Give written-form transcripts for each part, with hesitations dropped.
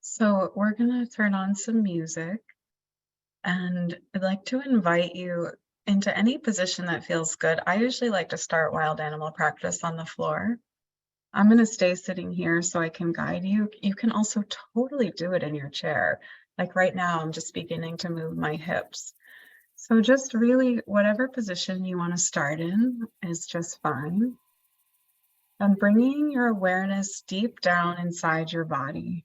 So we're gonna turn on some music, and I'd like to invite you into any position that feels good. I usually like to start wild animal practice on the floor. I'm gonna stay sitting here so I can guide you. You can also totally do it in your chair. Like right now, I'm just beginning to move my hips. So just really whatever position you want to start in is just fine. And bringing your awareness deep down inside your body.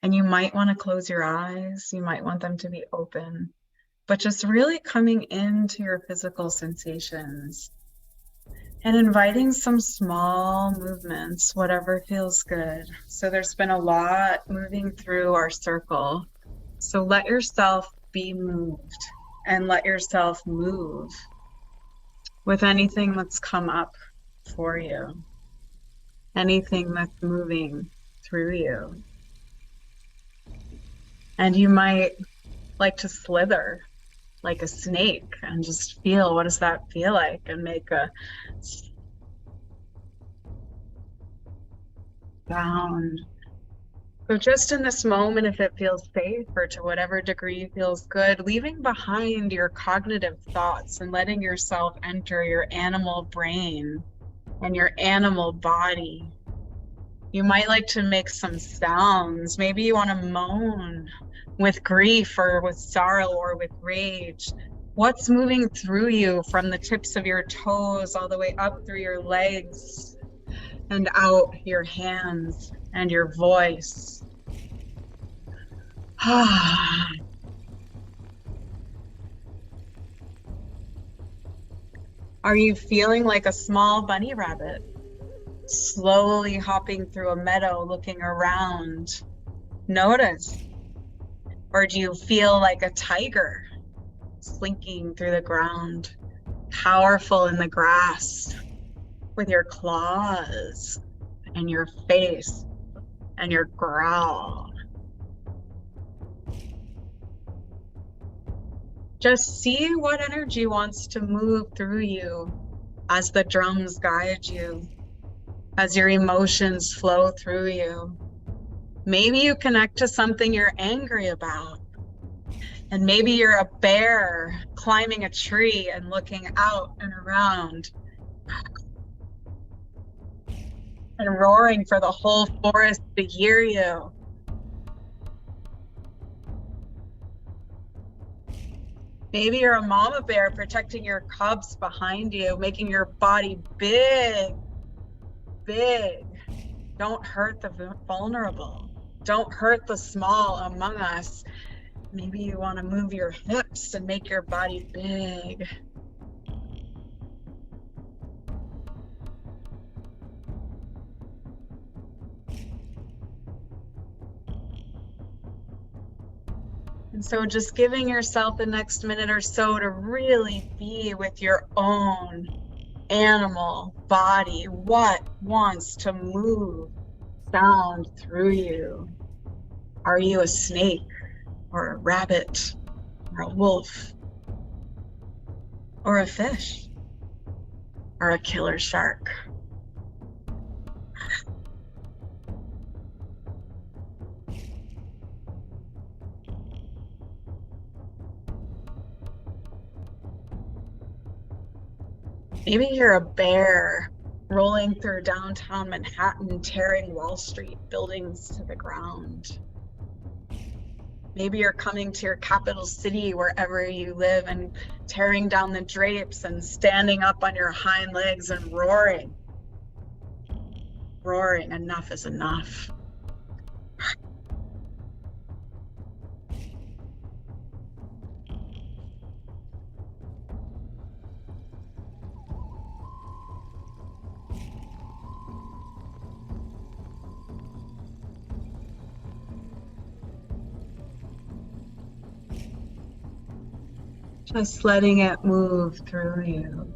And you might want to close your eyes, you might want them to be open, but just really coming into your physical sensations and inviting some small movements, whatever feels good. So there's been a lot moving through our circle. So let yourself be moved and let yourself move with anything that's come up for you, anything that's moving through you. And you might like to slither like a snake and just feel, what does that feel like, and make a sound. So just in this moment, if it feels safe or to whatever degree feels good, leaving behind your cognitive thoughts and letting yourself enter your animal brain and your animal body. You might like to make some sounds. Maybe you want to moan with grief or with sorrow or with rage. What's moving through you from the tips of your toes all the way up through your legs and out your hands and your voice? Are you feeling like a small bunny rabbit, slowly hopping through a meadow, looking around? Notice. Or do you feel like a tiger, slinking through the ground, powerful in the grass, with your claws and your face and your growl? Just see what energy wants to move through you as the drums guide you, as your emotions flow through you. Maybe you connect to something you're angry about. And maybe you're a bear climbing a tree and looking out and around and roaring for the whole forest to hear you. Maybe you're a mama bear protecting your cubs behind you, making your body big, big. Don't hurt the vulnerable. Don't hurt the small among us. Maybe you want to move your hips and make your body big. And so just giving yourself the next minute or so to really be with your own animal body. What wants to move, sound through you? Are you a snake or a rabbit or a wolf or a fish or a killer shark? Maybe you're a bear rolling through downtown Manhattan, tearing Wall Street buildings to the ground. Maybe you're coming to your capital city, wherever you live, and tearing down the drapes and standing up on your hind legs and roaring. Roaring, enough is enough. Just letting it move through you.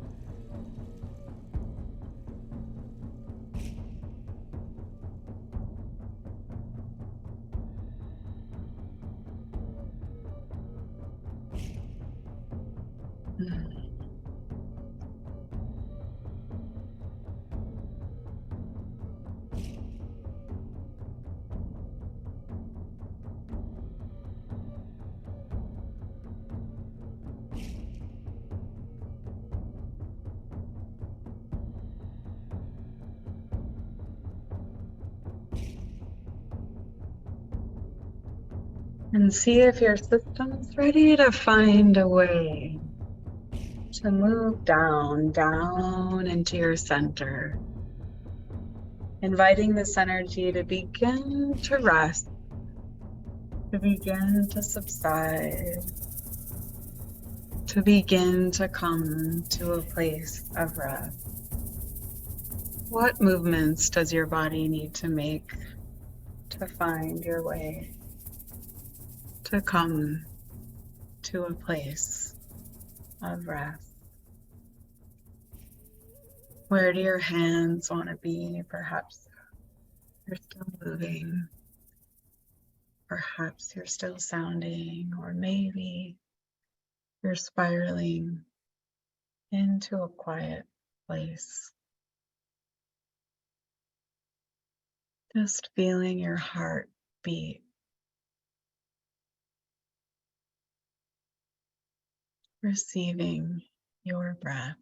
And see if your system's ready to find a way to move down into your center, inviting this energy to begin to rest, to begin to subside, to begin to come to a place of rest. What movements does your body need to make to find your way to come to a place of rest? Where do your hands want to be? Perhaps you're still moving. Perhaps you're still sounding, or maybe you're spiraling into a quiet place. Just feeling your heart beat, receiving your breath.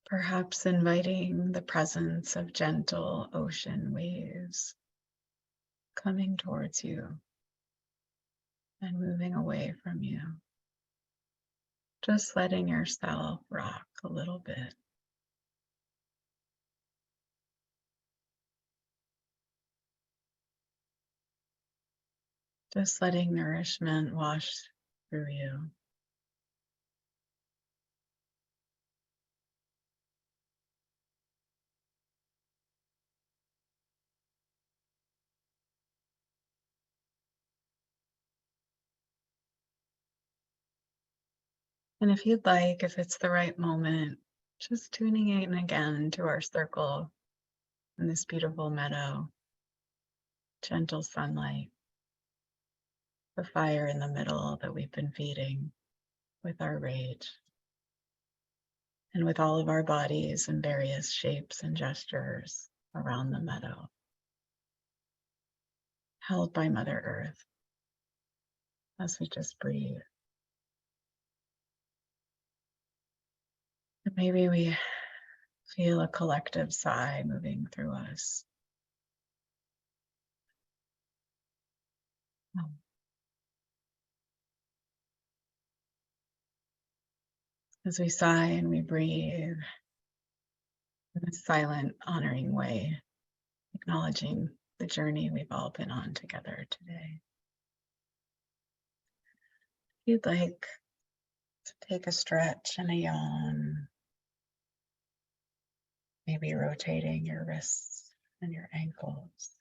Perhaps inviting the presence of gentle ocean waves coming towards you and moving away from you. Just letting yourself rock a little bit. Just letting nourishment wash through you. And if you'd like, if it's the right moment, just tuning in again to our circle in this beautiful meadow, gentle sunlight, the fire in the middle that we've been feeding with our rage, and with all of our bodies in various shapes and gestures around the meadow, held by Mother Earth as we just breathe. And maybe we feel a collective sigh moving through us. As we sigh and we breathe in a silent, honoring way, acknowledging the journey we've all been on together today. If you'd like to take a stretch and a yawn, maybe rotating your wrists and your ankles.